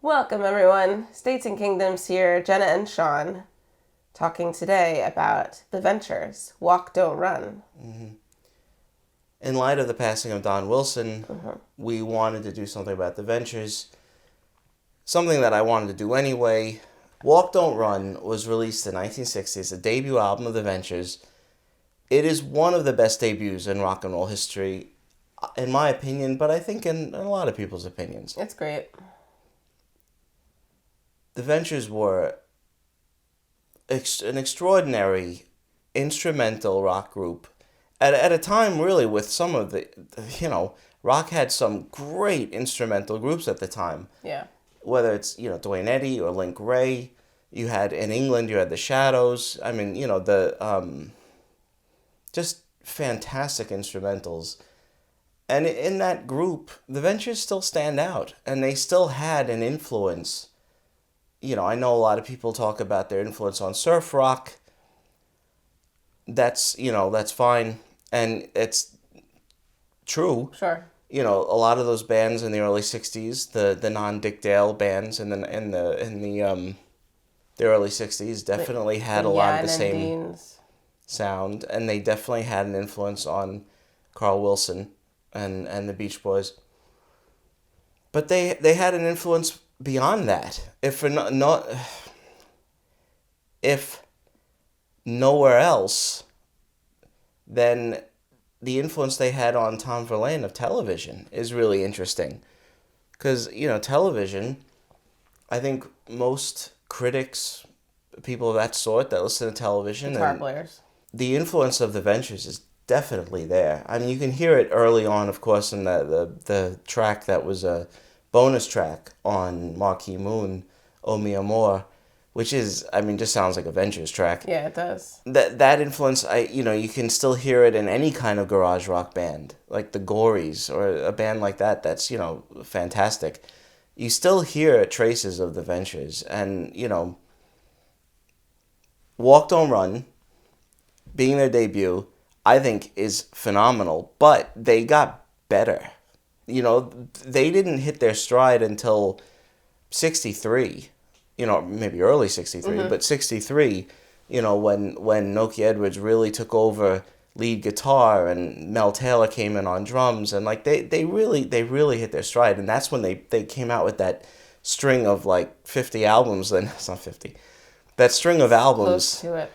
Welcome, everyone. States and Kingdoms here, Jenna and Sean, talking today about The Ventures, Walk, Don't Run. In light of the passing of Don Wilson, we wanted to do something about The Ventures, something that I wanted to do anyway. Walk, Don't Run was released in 1960. It's a debut album of The Ventures. It is one of the best debuts in rock and roll history, in my opinion, but I think in a lot of people's opinions. It's great. The Ventures were an extraordinary instrumental rock group at a time really with some of rock had some great instrumental groups at the time. Yeah. Whether it's, Duane Eddy or Link Wray. You had, in England, you had the Shadows. I mean, just fantastic instrumentals. And in that group, the Ventures still stand out. And they still had an influence. I know a lot of people talk about their influence on surf rock. That's fine. And it's true. Sure. A lot of those bands in the early '60s, the non-Dick Dale bands in the early '60s definitely had a lot of the same Deans. sound, and they definitely had an influence on Carl Wilson and the Beach Boys. But they had an influence beyond that. If nowhere else, then the influence they had on Tom Verlaine of television is really interesting. Because, television, I think most critics, people of that sort that listen to television, Guitar players. the influence of the Ventures is definitely there. I mean, you can hear it early on, of course, in the track that was a bonus track on Marquee Moon, O Mi Amor, which is, just sounds like a Ventures track. Yeah, it does. That influence, you can still hear it in any kind of garage rock band, like the Gories or a band like that. That's fantastic. You still hear traces of the Ventures, and Walk Don't Run, being their debut, I think is phenomenal. But they got better. They didn't hit their stride until '63. Maybe early '63, but '63, when Nokia Edwards really took over lead guitar and Mel Taylor came in on drums, and they really hit their stride, and that's when they came out with that string of 50 albums. Then it's not 50, that string of albums Close to it.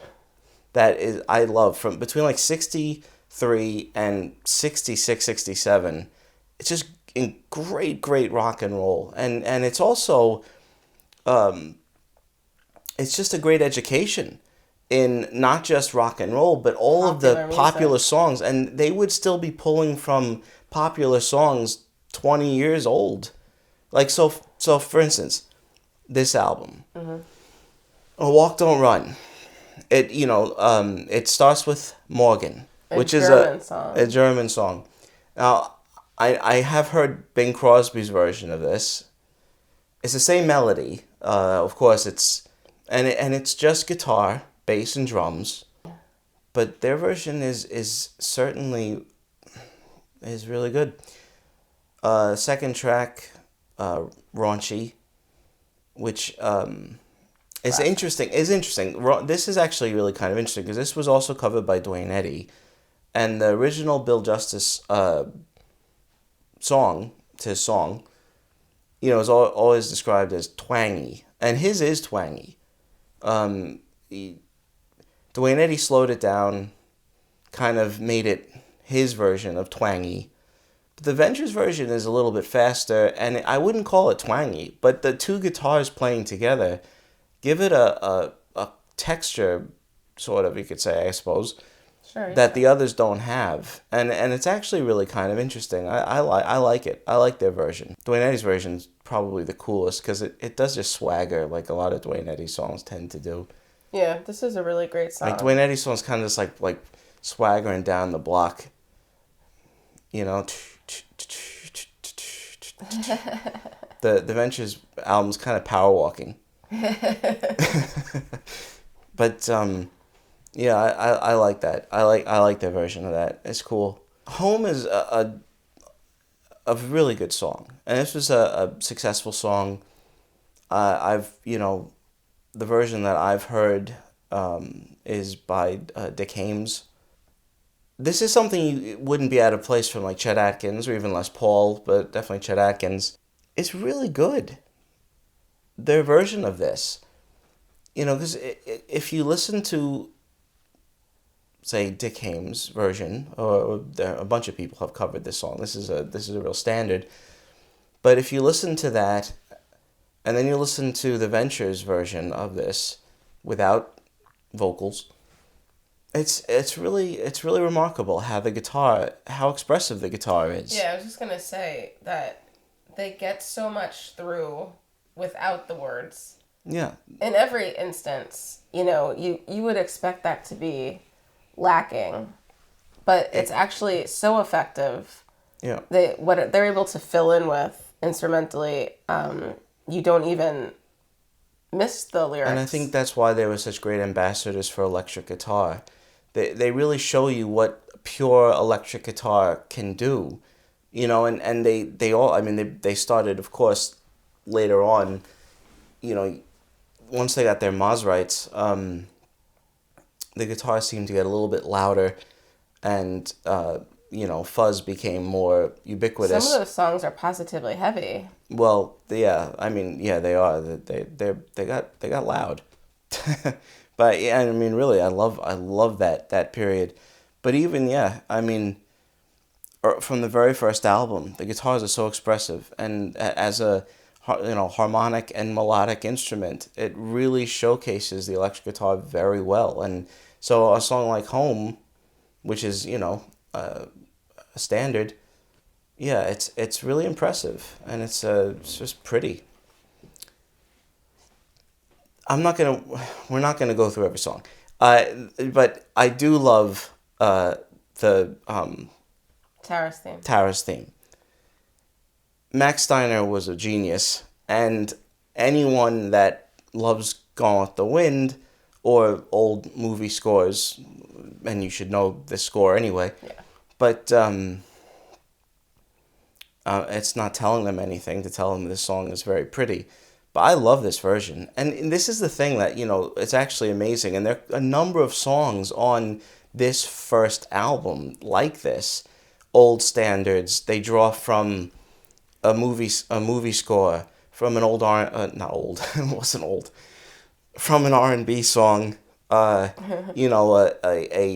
that is I love from between '63 and '66, '67. It's just in great rock and roll, and it's also it's just a great education in not just rock and roll, but all of the popular songs. And they would still be pulling from popular songs 20 years old. So for instance, this album, A Walk, Don't Run, it starts with Morgan, which is a German song. Now, I have heard Bing Crosby's version of this. It's the same melody. Of course, it's just guitar, bass, and drums. But their version is certainly really good. Second track, Raunchy, which is interesting. This is actually really kind of interesting because this was also covered by Duane Eddy, and the original Bill Justice song, is always described as twangy, and his is twangy. Duane Eddy slowed it down, kind of made it his version of twangy. But the Ventures version is a little bit faster, and I wouldn't call it twangy, but the two guitars playing together give it a texture, sort of, you could say, I suppose, that the others don't have, and it's actually really kind of interesting. I like it. I like their version. Duane Eddy's version is probably the coolest because it does just swagger like a lot of Duane Eddy songs tend to do. Yeah, this is a really great song. Duane Eddy songs kind of just like swaggering down the block. The Ventures album's kind of power walking. But yeah, I like that. I like their version of that. It's cool. Home is a really good song, and this was a successful song. The version that I've heard is by Dick Hames. This is something you wouldn't be out of place from like Chet Atkins or even Les Paul, but definitely Chet Atkins. It's really good. Their version of this, because if you listen to, say, Dick Hames' version, or a bunch of people have covered this song. This is a real standard. But if you listen to that, and then you listen to the Ventures version of this without vocals, it's really remarkable how expressive the guitar is. Yeah, I was just gonna say that they get so much through without the words. Yeah. In every instance, you would expect that to be lacking, but it's actually so effective. Yeah. What they're able to fill in with instrumentally, you don't even miss the lyrics. And I think that's why they were such great ambassadors for electric guitar. They really show you what pure electric guitar can do, and they all, I mean, they started, of course, later on, once they got their Maserati's, the guitar seemed to get a little bit louder, and fuzz became more ubiquitous. Some of those songs are positively heavy. Well, yeah, I mean, yeah, they are. They got loud. But yeah, I mean, really, I love that period. But even, yeah, I mean, from the very first album, the guitars are so expressive, and as a harmonic and melodic instrument, it really showcases the electric guitar very well. And so a song like Home, which is a standard, yeah, it's really impressive, and it's just pretty. We're not gonna go through every song, but I do love the Tara's theme. Max Steiner was a genius, and anyone that loves Gone with the Wind or old movie scores, and you should know this score anyway. Yeah. But it's not telling them anything to tell them this song is very pretty. But I love this version. And this is the thing that, it's actually amazing. And there are a number of songs on this first album like this. Old standards. They draw from a movie score, from an old not old, it wasn't old. From an R&B song. A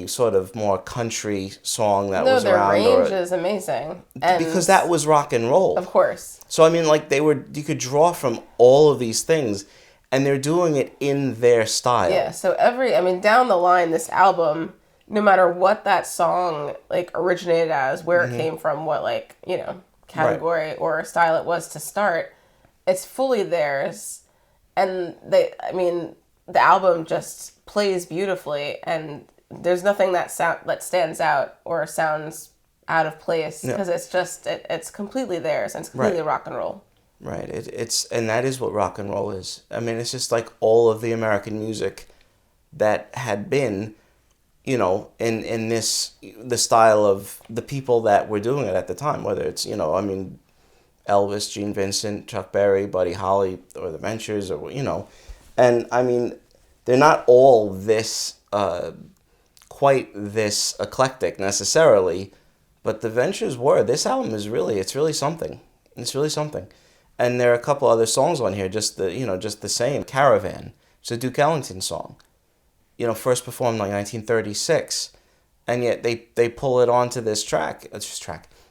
sort of more country song that was around. No, their range is amazing. Because that was rock and roll. Of course. So, I mean, like, you could draw from all of these things, and they're doing it in their style. Yeah, so down the line, this album, no matter what that song, like, originated as, where it came from, what, like, category or style it was to start, it's fully theirs. And the album just plays beautifully, and there's nothing that stands out or sounds out of place, because it's completely theirs, and it's completely rock and roll. Right. And that is what rock and roll is. I mean, it's just like all of the American music that had been, in the style of the people that were doing it at the time, whether it's, Elvis, Gene Vincent, Chuck Berry, Buddy Holly, or the Ventures, or, and I mean, they're not all this, quite this eclectic necessarily, but the Ventures were. This album is it's really something. It's really something. And there are a couple other songs on here, just the same. Caravan, it's a Duke Ellington song, first performed in like 1936, and yet they pull it onto this track.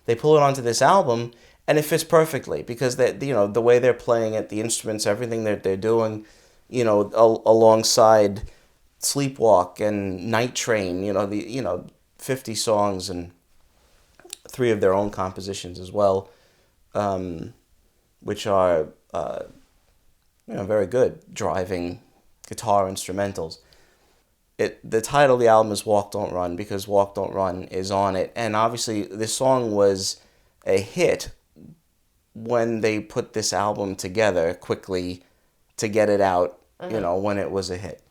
They pull it onto this album, and it fits perfectly because the way they're playing it, the instruments, everything that they're doing, alongside Sleepwalk and Night Train, 50 songs and 3 of their own compositions as well, which are very good driving guitar instrumentals. The title of the album is Walk Don't Run because Walk Don't Run is on it, and obviously this song was a hit when they put this album together quickly to get it out, when it was a hit,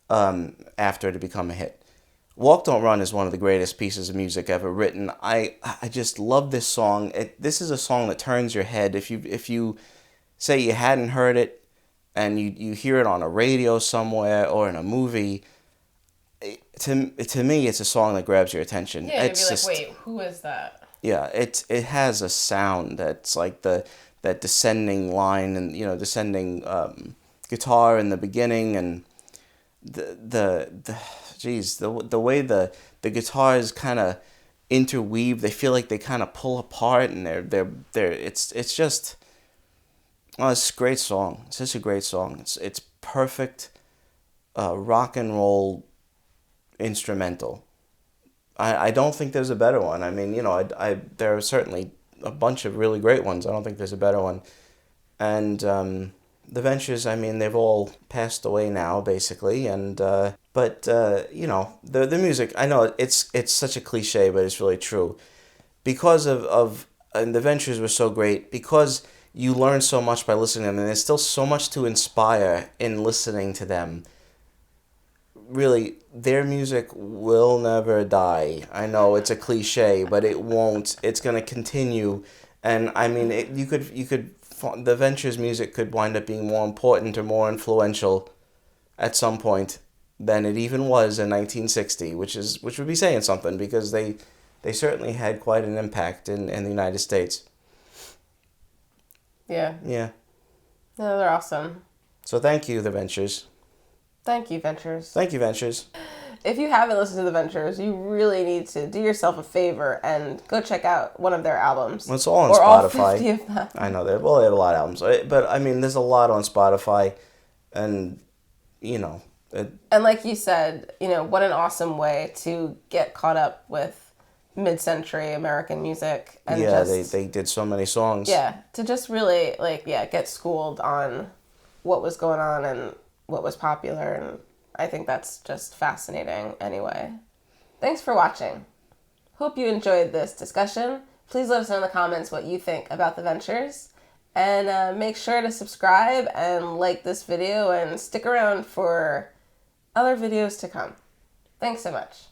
after it had become a hit. Walk Don't Run is one of the greatest pieces of music ever written. I just love this song. This is a song that turns your head. If you say you hadn't heard it, and you hear it on a radio somewhere or in a movie, to me, it's a song that grabs your attention. Yeah, It's you'd be like, just, wait, who is that? yeah, it has a sound that's like that descending line and descending guitar in the beginning, and the geez, the way the guitars kind of interweave, they feel like they kind of pull apart, and they're it's just, oh, it's a great song. It's just a great song. It's perfect rock and roll instrumental. I don't think there's a better one. I mean, there are certainly a bunch of really great ones. I don't think there's a better one. And the Ventures, I mean, they've all passed away now, basically. And but the music, I know it's such a cliche, but it's really true. Because of and the Ventures were so great because you learn so much by listening to them, and there's still so much to inspire in listening to them. Really, their music will never die. I know it's a cliche, but it won't. It's gonna continue, and I mean, the Ventures music could wind up being more important or more influential at some point than it even was in 1960, which would be saying something, because they certainly had quite an impact in the United States. Yeah. Yeah. No, they're awesome. So thank you, The Ventures. Thank you, Ventures. Thank you, Ventures. If you haven't listened to The Ventures, you really need to do yourself a favor and go check out one of their albums. Well, it's all on or Spotify. All 50 of them. I know they have a lot of albums, but I mean, there's a lot on Spotify, and And like you said, what an awesome way to get caught up with mid-century American music. And yeah, they did so many songs. Yeah, to just really get schooled on what was going on and what was popular, and I think that's just fascinating anyway. Thanks for watching. Hope you enjoyed this discussion. Please let us know in the comments what you think about the Ventures, and make sure to subscribe and like this video and stick around for other videos to come. Thanks so much.